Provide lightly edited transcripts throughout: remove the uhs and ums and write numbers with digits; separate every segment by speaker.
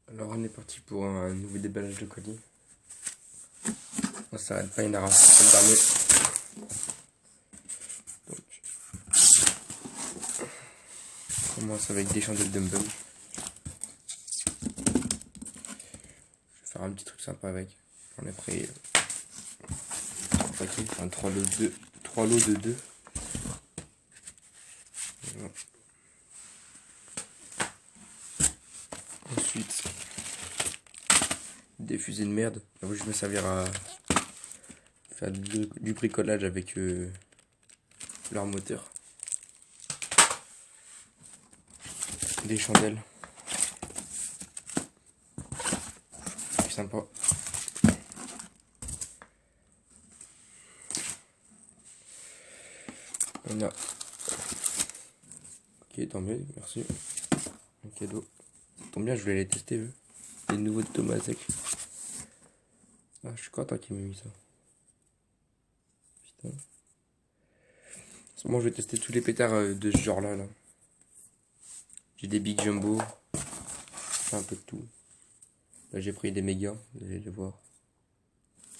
Speaker 1: Alors on est parti pour un nouveau déballage de colis. On s'arrête pas, il y en aura le dernier. Donc, on commence avec des chandelles Dum Bum. Je vais faire un petit truc sympa avec. J'en ai pris 3 paquets, enfin 3 lots de 2. Voilà. Ensuite, des fusées de merde. Là, je vais me servir à faire du bricolage avec leur moteur. Des chandelles. C'est sympa. On a. Ok, tant mieux, merci. Un cadeau. Ça tombe bien, je voulais les tester, eux. Les nouveaux de Thomas Sec. Ah, je suis content qu'il m'ait mis ça. Putain. En ce moment, je vais tester tous les pétards de ce genre-là. Là. J'ai des Big Jumbo. Un peu de tout. Là, j'ai pris des mégas. Vous allez les voir.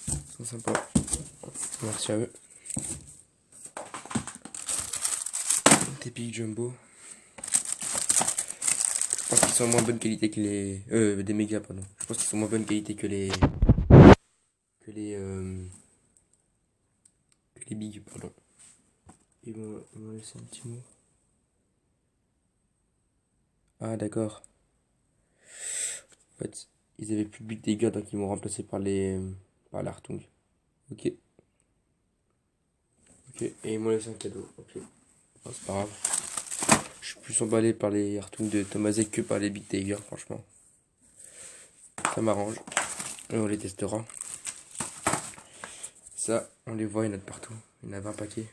Speaker 1: Ils sont sympas. Merci à eux. Des Big Jumbo. Je pense qu'ils sont en moins bonne qualité que les... des mégas, pardon. Je pense qu'ils sont en moins bonne qualité que les... Que les Big, pardon. Ils m'ont laissé un petit mot. Ah, d'accord. En fait, ils avaient plus de Big Dagger, donc ils m'ont remplacé par l'Hartung. Ok. Ok, et ils m'ont laissé un cadeau. Ok. Oh, c'est pas grave. Je suis plus emballé par les Hartung de Tomaszek que par les Big Tiger, franchement. Ça m'arrange. Et on les testera. Ça, on les voit, il y en a de partout. Il y en a 20 paquets.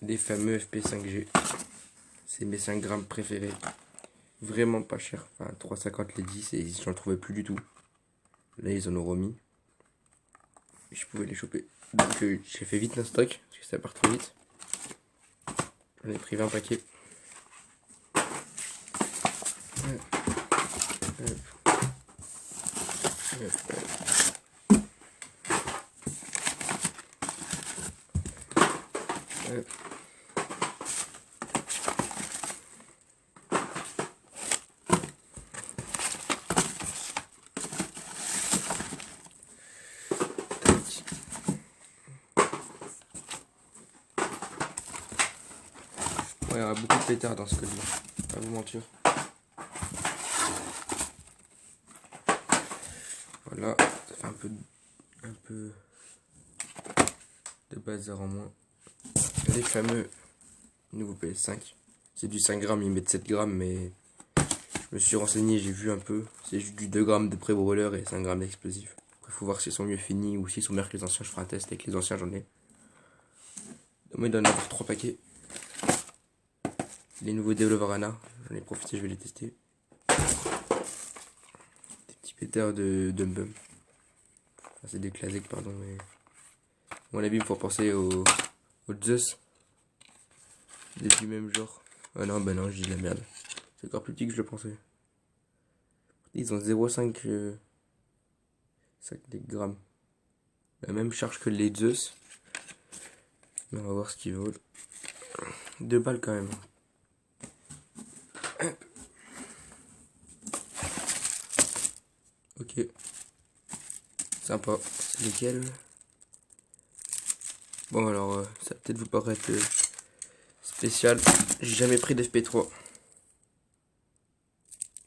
Speaker 1: Des fameux FP5G. C'est mes 5 grammes préférés. Vraiment pas cher. Enfin, 3,50 les 10 et j'en trouvais plus du tout. Là, ils en ont remis. Et je pouvais les choper. Donc, j'ai fait vite un stock parce que ça part trop vite. J'en ai pris 20 paquets. Ouais, il y aura beaucoup de pétards dans ce colis-là. Pas vous mentir. Voilà, ça fait un peu de bazar en moins. Les fameux nouveaux PS5. C'est du 5 grammes, ils mettent 7 grammes, mais je me suis renseigné, j'ai vu un peu. C'est juste du 2 grammes de pré-brûleur et 5 grammes d'explosif. Il faut voir s'ils sont mieux finis ou s'ils sont meilleurs que les anciens. Je ferai un test avec les anciens, j'en ai. Moi, il doit en avoir 3 paquets. Les nouveaux Delovarana, j'en ai profité, je vais les tester. Des petits pétards de Dum Bum. Enfin, c'est des Klasek, pardon, mais. À mon avis, il faut penser aux Zeus. Du même genre. Ah non, bah non, j'ai de la merde. C'est encore plus petit que je le pensais. Ils ont 0,5 des grammes. La même charge que les Zeus. Mais on va voir ce qu'ils vaut. 2 balles quand même. Ok. Sympa. C'est lesquels? Bon alors, ça va peut-être vous paraître spécial. J'ai jamais pris d'FP3.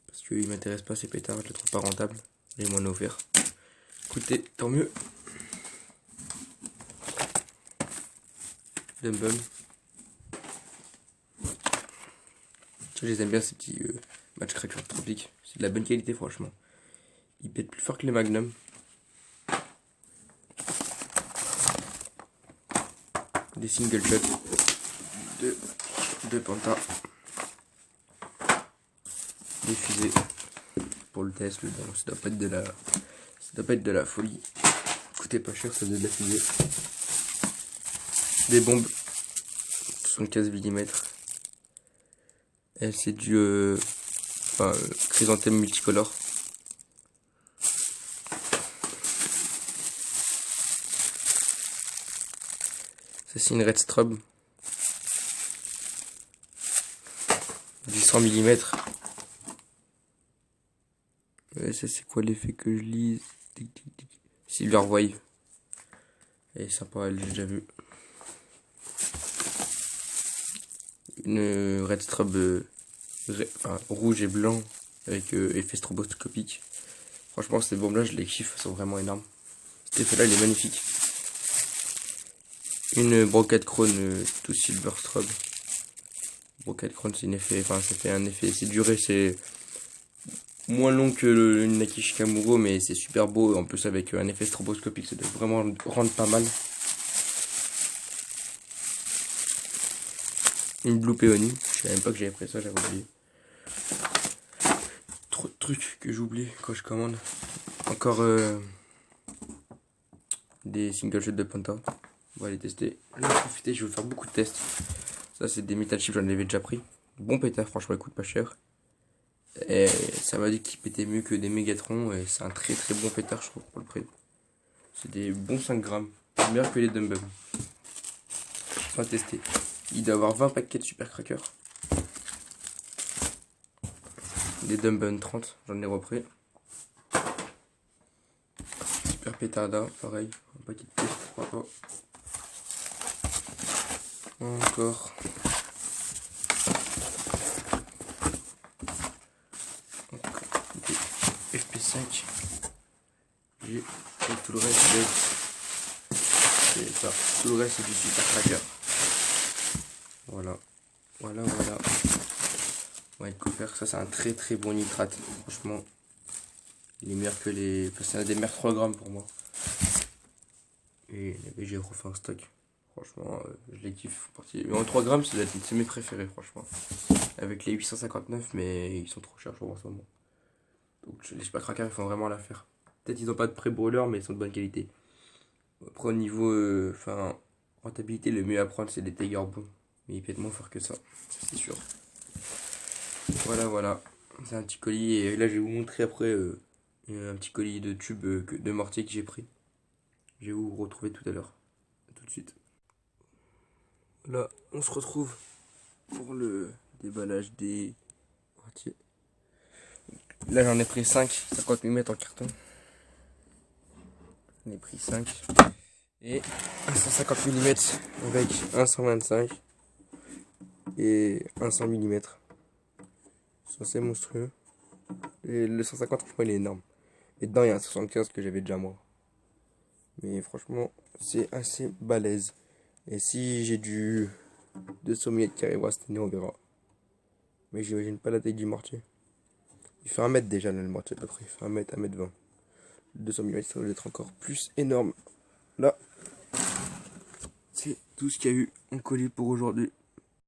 Speaker 1: Parce qu'il m'intéresse pas ces pétards, je les trouve pas rentables. Et m'en a offert. Écoutez, tant mieux. Dum Bum. Je les aime bien ces petits match cracker tropiques. C'est de la bonne qualité franchement. Ils pètent plus fort que les Magnum. Des single shots de Panta. Des fusées pour le test. Bon, ça doit pas être de la folie. Coûtait pas cher, ça donne de la fusée. Des bombes 75 mm. Elle c'est du enfin chrysanthème multicolore. Ça c'est une Red Strobe du 100 mm. Ça c'est quoi l'effet que je lise? Silver Wave. Et sympa, j'ai déjà vu. Une Red Strobe enfin, rouge et blanc avec effet stroboscopique. Franchement ces bombes là je les kiffe, elles sont vraiment énormes. Cet effet là il est magnifique. Une Brocade Chrome tout Silver Strobe. Brocade Chrome c'est un effet, enfin ça fait un effet, c'est duré, c'est moins long que le Naki Shikamuro, mais c'est super beau. En plus avec un effet stroboscopique, ça doit vraiment rendre pas mal. Une Blue Peony, je savais même pas que j'avais pris ça, j'avais oublié. Trop de trucs que j'oublie quand je commande. Encore des single shots de Panta. On va les tester. Je vais profiter, je vais faire beaucoup de tests. Ça c'est des Metal Chips, j'en avais déjà pris. Bon pétard, franchement il coûte pas cher. Et ça m'a dit qu'il pétait mieux que des Megatron. Et c'est un très très bon pétard je trouve pour le prix. C'est des bons 5 grammes. Meilleur que les Dum Bum. On va tester. Il doit avoir 20 paquets de Super Cracker. Des Dum Bum 30, j'en ai repris. Super pétarda, pareil. Un paquet de test, pourquoi pas. Encore. Des FP5. Et tout le reste c'est ça. Tout le reste c'est du Super Cracker. Voilà. Voilà. Ouais, quoi faire. Ça c'est un très très bon nitrate. Franchement. Il est meilleur que les. Enfin, c'est un des meilleurs 3 grammes pour moi. Et j'ai refait un stock. Franchement, je les kiffe. Mais en 3 grammes, c'est mes préférés, franchement. Avec les 859, mais ils sont trop chers, je trouve, en ce moment. Donc, les Super Cracker, ils font vraiment l'affaire. Peut-être ils n'ont pas de pré-brûleur, mais ils sont de bonne qualité. Après, au niveau rentabilité, le mieux à prendre, c'est des Tiger bons. Mais ils pètent moins fort que ça c'est sûr. Voilà. C'est un petit colis. Et là, je vais vous montrer après un petit colis de tubes de mortier que j'ai pris. Je vais vous retrouver tout à l'heure. Tout de suite. Là, on se retrouve pour le déballage des mortiers. Là, j'en ai pris 5, 50 mm en carton. J'en ai pris 5. Et un 150 mm avec un 125 et un 100 mm. C'est assez monstrueux. Et le 150, franchement, il est énorme. Et dedans, il y a un 75 que j'avais déjà moi. Mais franchement, c'est assez balèze. Et si j'ai du 200 mm qui arrivera cette année, on verra. Mais j'imagine pas la taille du mortier. Il fait 1 mètre déjà, le mortier à peu près. Il fait 1 mètre, 1 mètre 20. Le 200 mm, ça va être encore plus énorme. Là, c'est tout ce qu'il y a eu en colis pour aujourd'hui.